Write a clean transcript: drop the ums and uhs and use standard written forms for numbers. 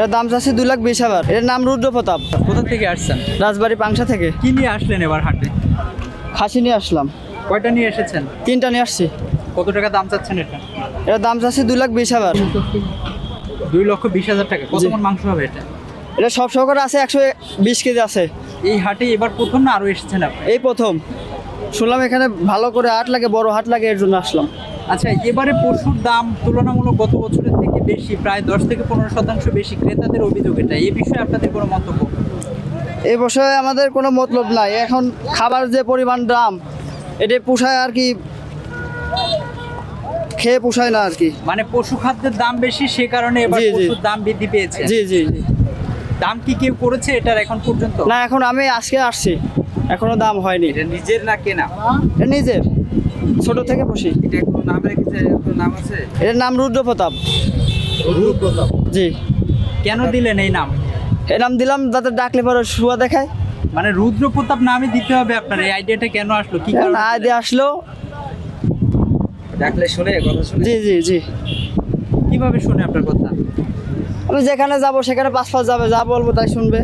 এর দাম চাচ্ছে 2,20,000। এর নাম রুদ্র প্রতাপ। কোথা থেকে আসছেন? রাজবাড়ি পাংশা থেকে। কি নিয়ে আসলেন এবার হাটে? খাসি নিয়ে আসলাম। কয়টা নিয়ে এসেছেন? 3টা নিয়ে আসছি। কত টাকা দাম চাচ্ছেন এটা? এর দাম চাচ্ছে 2,20,000। 2,20,000 টাকা। কত জি। মণ মাংস হবে এটা? এটা সব সহকারে আছে, 120 কেজি আছে। এই হাটে এবার প্রথম না আরো এসেছেন আপনি? এই প্রথম শুনলাম এখানে ভালো করে হাট লাগে, বড় হাট লাগে, এর জন্য আসলাম। আচ্ছা, এবারে পশুর দাম তুলনামূলক গত বছরের থেকে বেশি, প্রায় 10 থেকে 15% বেশি। ক্রেতাদের অভিযোগ এটা। এই বিষয়ে আপনাদের কোনো মন্তব্য? এই বিষয়ে আমাদের কোনো মতলব নাই। এখন খাবার যে পরিমাণ দাম, এটা পোষায় আর কি, খেয়ে পোষায় না আর কি। মানে পশু খাদ্যের দাম বেশি, সে কারণে এবার জি, জি। পশুর দাম বৃদ্ধি পেয়েছে। জি জি জি। দাম কি কেউ করেছে এটার এখন পর্যন্ত? না, এখন আমি আজকে আসছি, এখনো দাম হয়নি। এটা নিজের না কেনা? এটা নিজের, ছোট থেকে পুষি। এটা কোনো নাম রেখেছে? কোনো নাম আছে? এর নাম রুদ্র প্রতাপ। জি। কেন দিলেন এই নাম? এর নাম দিলাম যাতে ডাকলে পরে শুয়া দেখায়। মানে রুদ্র প্রতাপ নামই দিতে হবে আপনার? এই আইডিয়াটা কেন আসলো? কি কারণে? আইডিয়া আসলো। ডাকলে শুনে, কথা শুনে? জি জি জি। কিভাবে শুনে আপনার কথা? আমি যেখানে যাব সেখানে পাঁচ যাবে, যা বলবো তাই শুনবে।